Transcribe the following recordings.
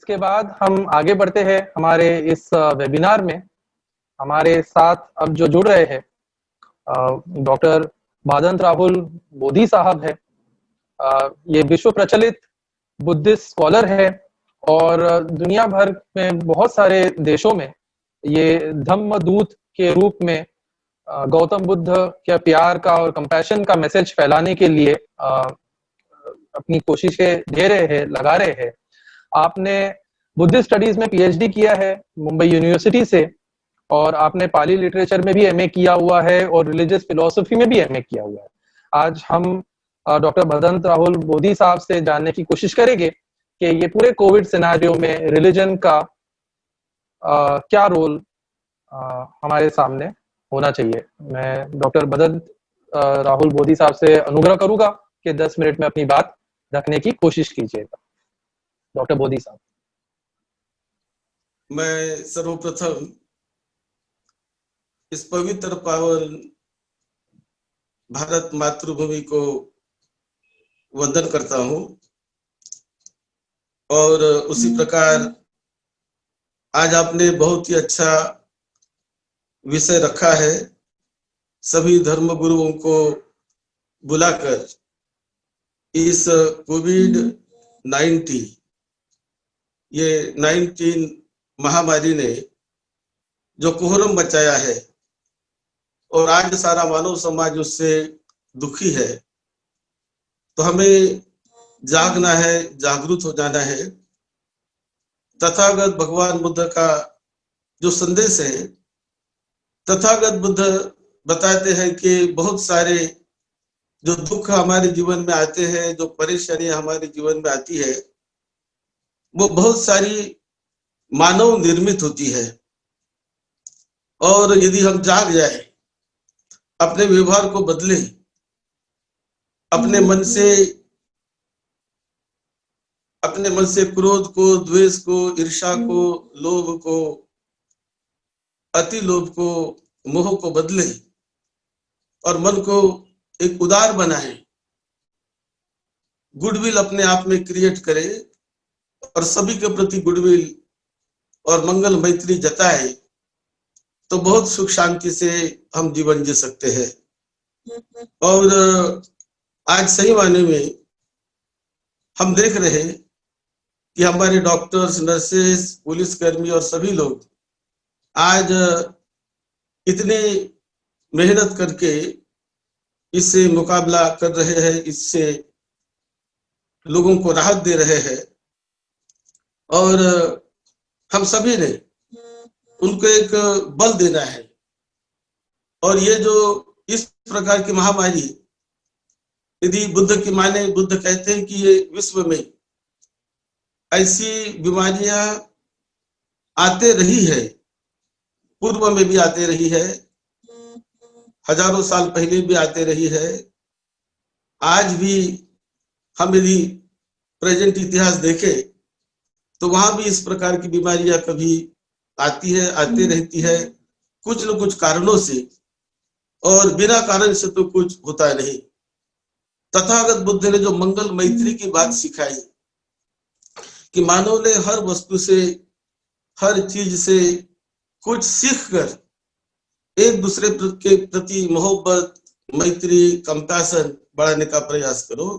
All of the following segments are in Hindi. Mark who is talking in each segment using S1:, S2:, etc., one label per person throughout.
S1: इसके बाद हम आगे बढ़ते हैं हमारे इस वेबिनार में। हमारे साथ अब जो जुड़ रहे हैं डॉक्टर भादंत राहुल बोधी साहब है। ये विश्व प्रचलित बुद्धिस्ट स्कॉलर है और दुनिया भर में बहुत सारे देशों में ये धम्म दूत के रूप में गौतम बुद्ध के प्यार का और कंपैशन का मैसेज फैलाने के लिए अपनी कोशिशें दे रहे हैं, लगा रहे हैं। आपने बुद्धिस्ट स्टडीज में पीएचडी किया है मुंबई यूनिवर्सिटी से, और आपने पाली लिटरेचर में भी एमए किया हुआ है और रिलीजियस फिलोसफी में भी एमए किया हुआ है। आज हम डॉक्टर भादंत राहुल बोधी साहब से जानने की कोशिश करेंगे कि ये पूरे कोविड सिनेरियो में रिलीजन का क्या रोल हमारे सामने होना चाहिए। मैं डॉक्टर भादंत राहुल बोधी साहब से अनुग्रह करूंगा कि 10 मिनट में अपनी बात रखने की कोशिश कीजिएगा। डॉक्टर बोधी साहब।
S2: मैं सर्वप्रथम इस पवित्र पावन भारत मातृभूमि को वंदन करता हूं और उसी प्रकार आज आपने बहुत ही अच्छा विषय रखा है। सभी धर्म गुरुओं को बुलाकर इस कोविड-19 ये 19 महामारी ने जो कोहरम मचाया है और आज सारा मानव समाज उससे दुखी है, तो हमें जागना है, जागरूक हो जाना है। तथागत भगवान बुद्ध का जो संदेश है, तथागत बुद्ध बताते हैं कि बहुत सारे जो दुख हमारे जीवन में आते हैं, जो परेशानियां हमारे जीवन में आती है, वो बहुत सारी मानव निर्मित होती है। और यदि हम जाग जाए, अपने व्यवहार को बदले, अपने मन से क्रोध को, द्वेष को, ईर्ष्या को, लोभ को, अति लोभ को, मोह को बदले और मन को एक उदार बनाए, गुडविल अपने आप में क्रिएट करे और सभी के प्रति गुडविल और मंगल मैत्री जताए, तो बहुत सुख शांति से हम जीवन जी सकते हैं। और आज सही मायने में हम देख रहे हैं कि हमारे डॉक्टर्स, नर्सेस, पुलिसकर्मी और सभी लोग आज इतनी मेहनत करके इससे मुकाबला कर रहे हैं, इससे लोगों को राहत दे रहे हैं और हम सभी ने उनको एक बल देना है। और ये जो इस प्रकार की महामारी, यदि बुद्ध की माने, बुद्ध कहते हैं कि ये विश्व में ऐसी बीमारियां आते रही है, पूर्व में भी आते रही है, हजारों साल पहले भी आते रही है, आज भी हम यदि प्रेजेंट इतिहास देखें तो वहां भी इस प्रकार की बीमारियां कभी आती है, आती रहती है, कुछ न कुछ कारणों से, और बिना कारण से तो कुछ होता नहीं। तथागत बुद्ध ने जो मंगल मैत्री की बात सिखाई कि मानव ने हर वस्तु से, हर चीज से कुछ सीख कर एक दूसरे के प्रति मोहब्बत, मैत्री, कंपैशन बढ़ाने का प्रयास करो।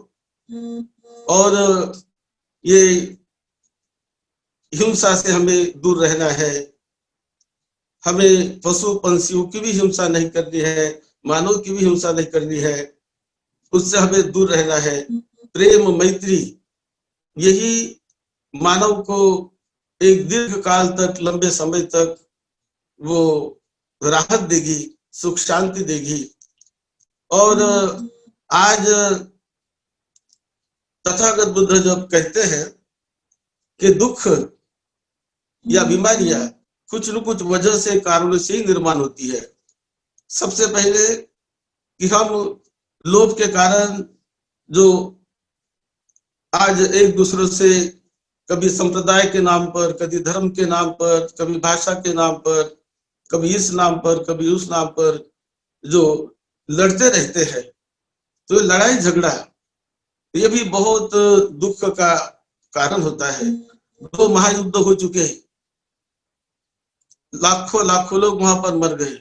S2: और ये हिंसा से हमें दूर रहना है, हमें पशु पंछियों की भी हिंसा नहीं करनी है, मानव की भी हिंसा नहीं करनी है, उससे हमें दूर रहना है। प्रेम, मैत्री, यही मानव को एक दीर्घ काल तक, लंबे समय तक वो राहत देगी, सुख शांति देगी। और आज तथागत बुद्ध जब कहते हैं कि दुख या बीमारियां कुछ न कुछ वजह से, कारणों से ही निर्माण होती है। सबसे पहले कि हम लोभ के कारण जो आज एक दूसरे से कभी संप्रदाय के नाम पर, कभी धर्म के नाम पर, कभी भाषा के नाम पर, कभी इस नाम पर, कभी उस नाम पर जो लड़ते रहते हैं, तो लड़ाई झगड़ा ये भी बहुत दुख का कारण होता है। 2 महायुद्ध हो चुके, लाखों लाखों लोग वहां पर मर गए।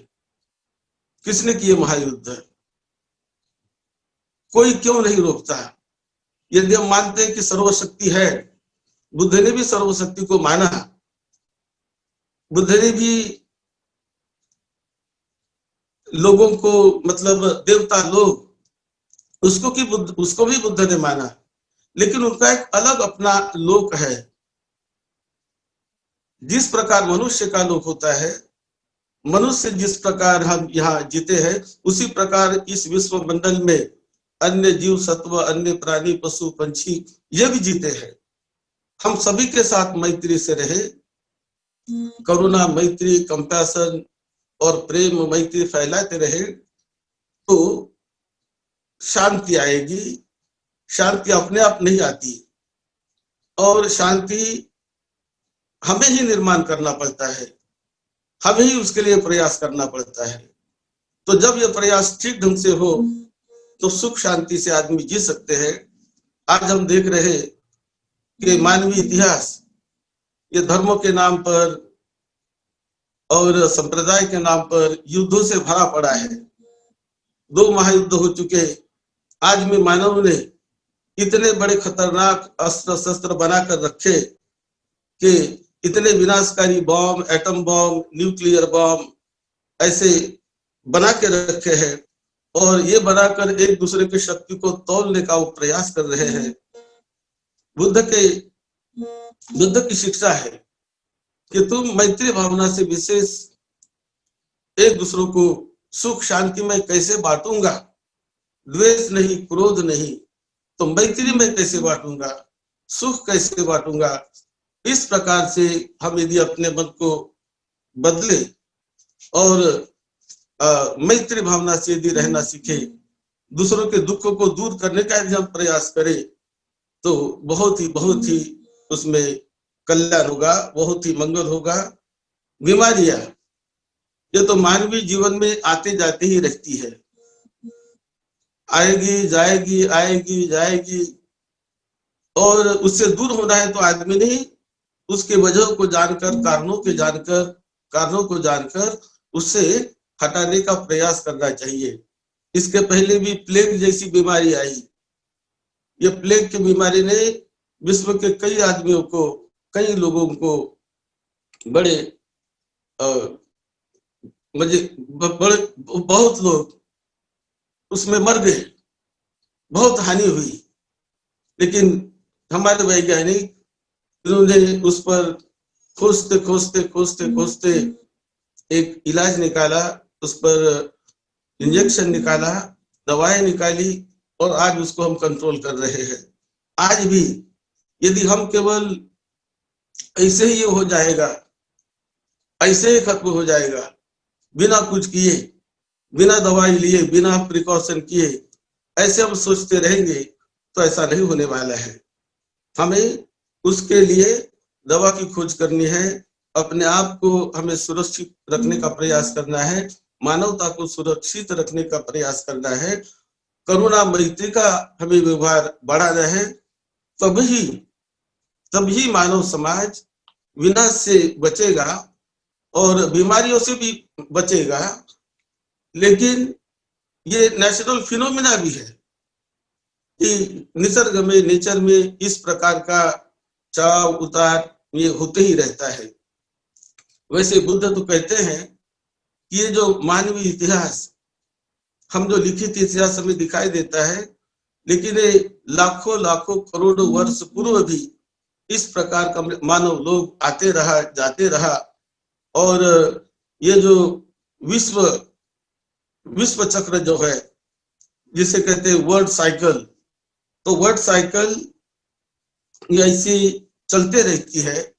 S2: किसने किए महायुद्ध? कोई क्यों नहीं रोकता? यदि हम मानते हैं कि सर्वशक्ति है, बुद्ध ने भी सर्वशक्ति को माना, बुद्ध ने भी लोगों को, मतलब देवता लोग, उसको भी बुद्ध ने माना, लेकिन उनका एक अलग अपना लोक है। जिस प्रकार मनुष्य का लोक होता है, मनुष्य जिस प्रकार हम यहाँ जीते हैं, उसी प्रकार इस विश्व मंडल में अन्य जीव सत्व, अन्य प्राणी, पशु, पंछी ये भी जीते हैं। हम सभी के साथ मैत्री से रहे, करुणा, मैत्री, कंपैशन और प्रेम, मैत्री फैलाते रहे, तो शांति आएगी। शांति अपने आप नहीं आती, और शांति हमें ही निर्माण करना पड़ता है, हमें ही उसके लिए प्रयास करना पड़ता है। तो जब ये प्रयास ठीक ढंग से हो तो सुख शांति से आदमी जी सकते हैं। आज हम देख रहे कि मानवीय इतिहास ये धर्मों के नाम पर और संप्रदाय के नाम पर युद्धों से भरा पड़ा है। 2 महायुद्ध हो चुके। आज में मानव ने इतने बड़े खतरनाक अस्त्र शस्त्र बनाकर रखे कि इतने विनाशकारी बम, एटम बम, न्यूक्लियर बम ऐसे बना के रखे हैं, और ये बनाकर एक दूसरे की शक्ति को तोलने का वो प्रयास कर रहे हैं। बुद्ध की शिक्षा है कि तुम मैत्री भावना से विशेष एक दूसरों को सुख शांति में कैसे बांटूंगा, द्वेष नहीं, क्रोध नहीं, तो मैत्री में कैसे बांटूंगा, सुख कैसे बांटूंगा। इस प्रकार से हम यदि अपने मन को बदले और मैत्री भावना से यदि रहना सीखे, दूसरों के दुखों को दूर करने का यदि हम प्रयास करें, तो बहुत ही उसमें कल्याण होगा, बहुत ही मंगल होगा। बीमारियां ये तो मानवीय जीवन में आते जाते ही रहती है, आएगी जाएगी, आएगी जाएगी, और उससे दूर होना है तो आदमी नहीं, उसके वजह को जानकर, कारणों को जानकर उससे हटाने का प्रयास करना चाहिए। इसके पहले भी प्लेग जैसी बीमारी आई। ये प्लेग की बीमारी ने विश्व के कई आदमियों को, कई लोगों को बड़े बहुत लोग उसमें मर गए, बहुत हानि हुई। लेकिन हमारे वैज्ञानिक उन्होंने उस पर खोजते एक इलाज निकाला, उस पर इंजेक्शन निकाला, दवाएं निकाली, और आज उसको हम कंट्रोल कर रहे हैं। आज भी यदि हम केवल ऐसे ही हो जाएगा, ऐसे ही खत्म हो जाएगा, बिना कुछ किए, बिना दवाई लिए, बिना प्रिकॉशन किए, ऐसे हम सोचते रहेंगे तो ऐसा नहीं होने वाला है। हमें उसके लिए दवा की खोज करनी है, अपने आप को हमें सुरक्षित रखने का प्रयास करना है, मानवता को सुरक्षित रखने का प्रयास करना है, करुणा मैत्री का हमें व्यवहार बढ़ाना है। तभी मानव समाज विनाश से बचेगा और बीमारियों से भी बचेगा। लेकिन ये नेचुरल फिनोमिना भी है कि निसर्ग में, नेचर में इस प्रकार का चढ़ाव उतार ये होते ही रहता है। वैसे बुद्ध तो कहते हैं कि ये जो मानवीय इतिहास, हम जो लिखित इतिहास हमें दिखाई देता है, लेकिन ये लाखों करोड़ों वर्ष पूर्व भी इस प्रकार का मानव लोग आते रहा, जाते रहा, और ये जो विश्व चक्र जो है, जिसे कहते हैं वर्ल्ड साइकिल, तो वर्ल्ड साइकिल ऐसी चलते रहती है।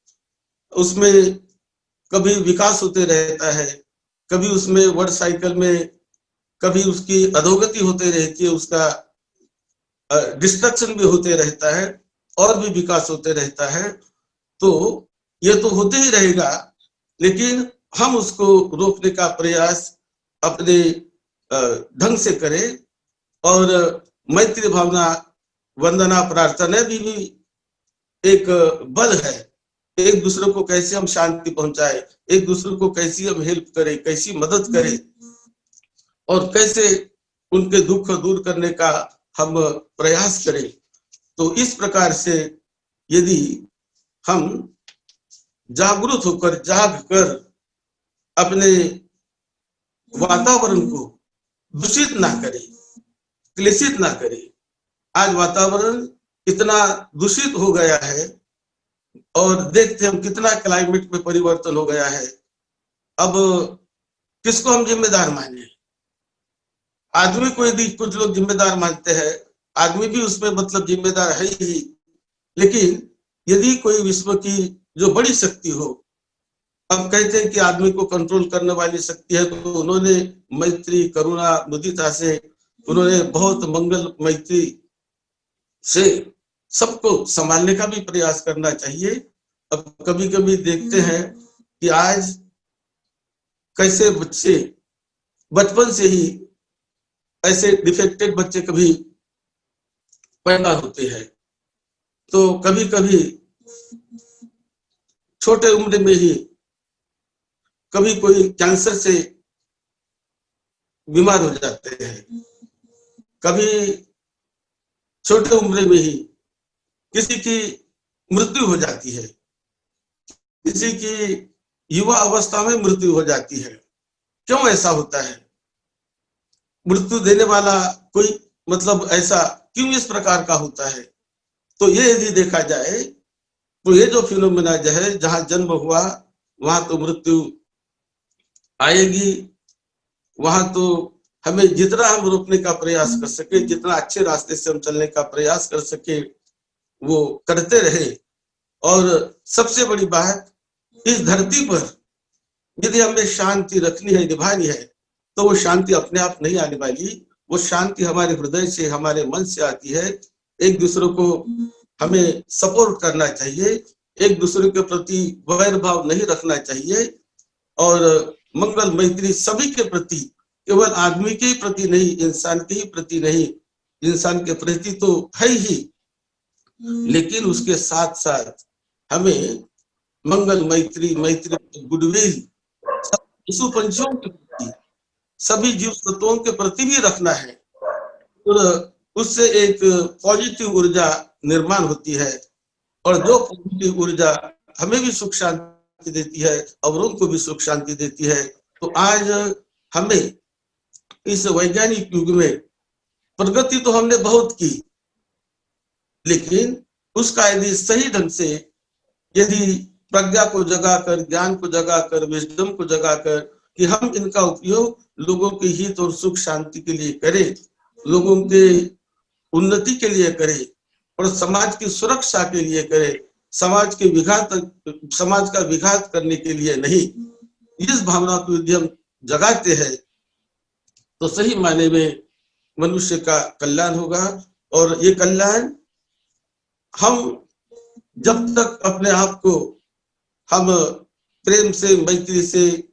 S2: उसमें कभी विकास होते रहता है, कभी उसमें वर्ल्ड साइकिल में कभी उसकी अधोगति होते रहती है, उसका डिस्ट्रक्शन भी होते रहता है, और भी विकास होते रहता है। तो ये तो होते ही रहेगा, लेकिन हम उसको रोकने का प्रयास अपने ढंग से करें, और मैत्री भावना, वंदना, प्रार्थना भी एक बल है एक दूसरे को कैसे हम शांति पहुंचाए, एक दूसरे को कैसी हम हेल्प करें, कैसी मदद करें और कैसे उनके दुख दूर करने का हम प्रयास करें। तो इस प्रकार से यदि हम जागरूक होकर, जाग कर अपने वातावरण को दूषित ना करें, क्लेशित ना करें। आज वातावरण इतना दूषित हो गया है और देखते हम कितना क्लाइमेट में परिवर्तन हो गया है। अब किसको हम जिम्मेदार माने? आदमी को यदि कुछ लोग जिम्मेदार मानते हैं, आदमी भी उसमें मतलब जिम्मेदार है ही, लेकिन यदि कोई विश्व की जो बड़ी शक्ति हो, हम कहते हैं कि आदमी को कंट्रोल करने वाली शक्ति है, तो उन्होंने मैत्री, करुणा, मुदिता से उन्होंने बहुत मंगल मैत्री से सबको संभालने का भी प्रयास करना चाहिए। अब कभी कभी देखते हैं कि आज कैसे बच्चे बचपन से ही ऐसे डिफेक्टेड बच्चे कभी पैदा होते हैं, तो कभी कभी छोटे उम्र में ही कभी कोई कैंसर से बीमार हो जाते हैं, कभी छोटे उम्र में ही किसी की मृत्यु हो जाती है, किसी की युवा अवस्था में मृत्यु हो जाती है। क्यों ऐसा होता है? मृत्यु देने वाला कोई मतलब ऐसा क्यों इस प्रकार का होता है? तो ये यदि देखा जाए तो ये जो फिनोमेना जो है, जहां जन्म हुआ वहां तो मृत्यु आएगी, वहां तो हमें जितना हम रोकने का प्रयास कर सके, जितना अच्छे रास्ते से हम चलने का प्रयास कर सके, वो करते रहे। और सबसे बड़ी बात, इस धरती पर यदि हमें शांति रखनी है, निभानी है, तो वो शांति अपने आप नहीं आने वाली। वो शांति हमारे हृदय से, हमारे मन से आती है। एक दूसरे को हमें सपोर्ट करना चाहिए, एक दूसरे के प्रति वैर भाव नहीं रखना चाहिए और मंगल मैत्री सभी के प्रति, केवल आदमी के प्रति नहीं, इंसान के ही प्रति नहीं, इंसान के प्रति तो है ही, लेकिन उसके साथ साथ हमें मंगल मैत्री, मैत्री गुडविल पशु पंछियों के प्रति, सभी जीव तत्वों के प्रति भी रखना है। और उससे एक पॉजिटिव ऊर्जा निर्माण होती है और जो पॉजिटिव ऊर्जा हमें भी सुख शांति देती है, औरों को भी सुख शांति देती है। तो आज हमें इस वैज्ञानिक युग में प्रगति तो हमने बहुत की, लेकिन उसका यदि सही ढंग से, यदि प्रज्ञा को जगाकर, ज्ञान को जगाकर, विजडम को जगाकर, कि हम इनका उपयोग लोगों के हित और सुख शांति के लिए करें, लोगों के उन्नति के लिए करें और समाज की सुरक्षा के लिए करें, समाज का विघात करने के लिए नहीं। इस भावना को यदि हम जगाते हैं तो सही मायने में मनुष्य का कल्याण होगा। और ये कल्याण हम जब तक अपने आप को हम प्रेम से, मैत्री से,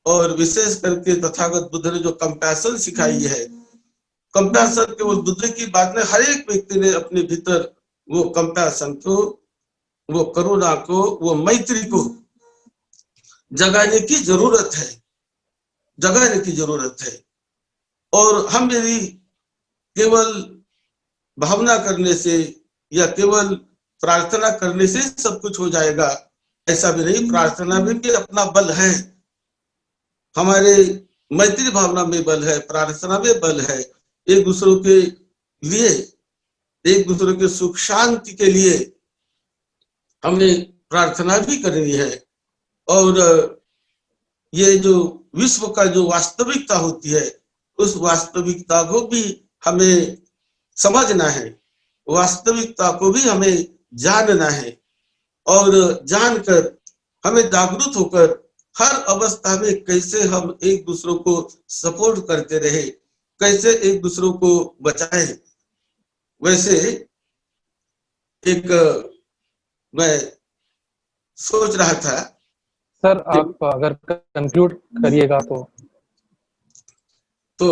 S2: और विशेष करके तथागत बुद्ध ने जो कंपैशन सिखाई है, कंपैशन केवल बुद्ध की बात नहीं, हर एक व्यक्ति ने अपने भीतर वो कंपैशन को, वो करुणा को, वो मैत्री को जगाने की जरूरत है, जगाने की जरूरत है। और हम यदि केवल भावना करने से या केवल प्रार्थना करने से सब कुछ हो जाएगा, ऐसा भी नहीं। प्रार्थना में भी अपना बल है, हमारे मैत्री भावना में बल है, प्रार्थना में बल है। एक दूसरों के लिए, एक दूसरे के सुख शांति के लिए हमें प्रार्थना भी करनी है। और ये जो विश्व का जो वास्तविकता होती है, उस वास्तविकता को भी हमें समझना है, वास्तविकता को भी हमें जानना है और जानकर हमें जागरूक होकर हर अवस्था में कैसे हम एक दूसरों को सपोर्ट करते रहे, कैसे एक दूसरों को बचाएं। वैसे एक मैं सोच रहा था
S1: सर, आप अगर कंक्लूड करिएगा
S2: तो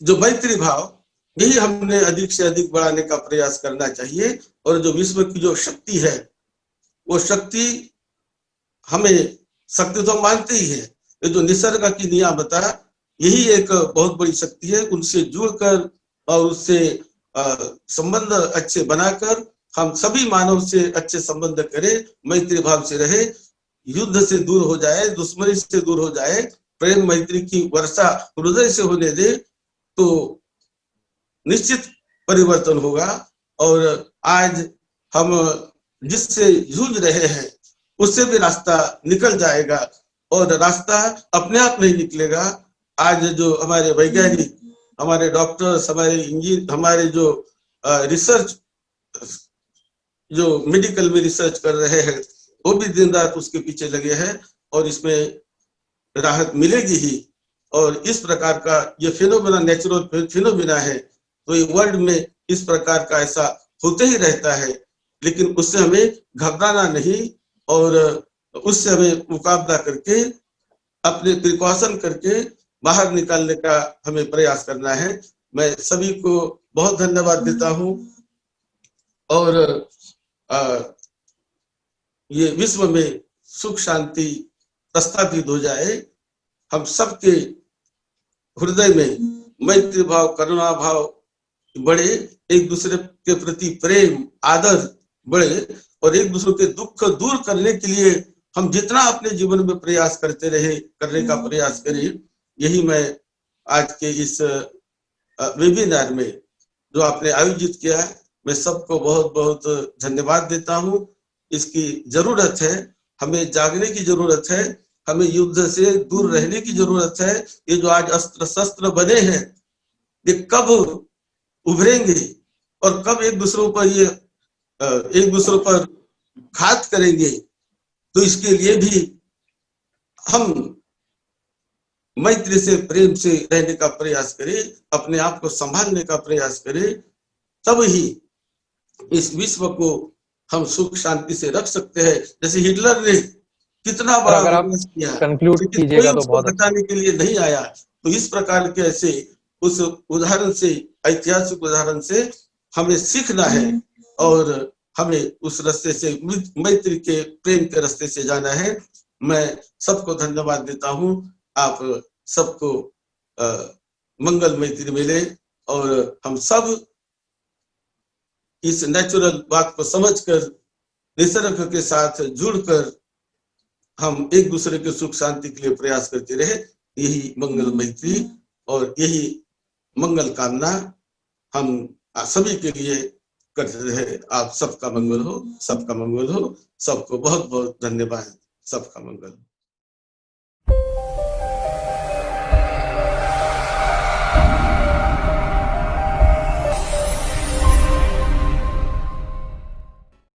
S2: जो मैत्री भाव, यही हमने अधिक से अधिक बढ़ाने का प्रयास करना चाहिए। और जो विश्व की जो शक्ति है, वो शक्ति हमें, शक्ति तो हम मानते ही है, ये जो निसर्ग की नियामता, यही एक बहुत बड़ी शक्ति है। उनसे जुड़कर और उससे संबंध अच्छे बनाकर हम सभी मानव से अच्छे संबंध करें, मैत्री भाव से रहे, युद्ध से दूर हो जाए, दुश्मनी से दूर हो जाए, प्रेम मैत्री की वर्षा हृदय से होने दे, तो निश्चित परिवर्तन होगा। और आज हम जिससे जूझ रहे हैं उससे भी रास्ता निकल जाएगा, और रास्ता अपने आप नहीं निकलेगा। आज जो हमारे वैज्ञानिक, हमारे डॉक्टर्स, हमारे इंजीनियर, हमारे जो रिसर्च, जो मेडिकल में रिसर्च कर रहे हैं, वो भी दिन रात उसके पीछे लगे हैं, और इसमें राहत मिलेगी ही। और इस प्रकार का ये फिनोमेना नेचुरल फिनोमेना है, तो ये वर्ल्ड में इस प्रकार का ऐसा होते ही रहता है, लेकिन उससे हमें घबराना नहीं, और उससे हमें मुकाबला करके, अपने प्रिकॉशन करके बाहर निकालने का हमें प्रयास करना है। मैं सभी को बहुत धन्यवाद देता हूँ, और ये विश्व में सुख शांति प्रस्थापित हो जाए, हम सबके हृदय में मैत्री भाव, करुणा भाव बढ़े, एक दूसरे के प्रति प्रेम आदर बढ़े, और एक दूसरे के दुख दूर करने के लिए हम जितना अपने जीवन में प्रयास करते रहे, करने का प्रयास करें। यही मैं आज के इस वेबिनार में जो आपने आयोजित किया है, मैं सबको बहुत बहुत धन्यवाद देता हूँ। इसकी जरूरत है, हमें जागने की जरूरत है, हमें युद्ध से दूर रहने की जरूरत है। ये जो आज अस्त्र शस्त्र बने हैं, ये कब उभरेंगे और कब एक दूसरों पर ये एक दूसरों पर घात करेंगे, तो इसके लिए भी हम मैत्री से, प्रेम से रहने का प्रयास करें, अपने आप को संभालने का प्रयास करें, तब ही इस विश्व को हम सुख शांति से रख सकते हैं। जैसे हिटलर ने कितना बड़ा विनाश किया, लेकिन कोई उसको हटाने के लिए नहीं आया। तो इस प्रकार के ऐसे उस उदाहरण से, ऐतिहासिक उदाहरण से हमें सीखना है, और हमें उस रास्ते से, मैत्री के, प्रेम के रास्ते से जाना है। मैं सबको धन्यवाद देता हूँ। आप सबको मंगल मैत्री मिले, और हम सब इस नेचुरल बात को समझकर, निसर्ग के साथ जुड़कर हम एक दूसरे के सुख शांति के लिए प्रयास करते रहे। यही मंगल मैत्री और यही मंगल कामना हम सभी के लिए करते रहे। आप सबका मंगल हो, सबका मंगल हो। सबको बहुत बहुत धन्यवाद। सबका मंगल।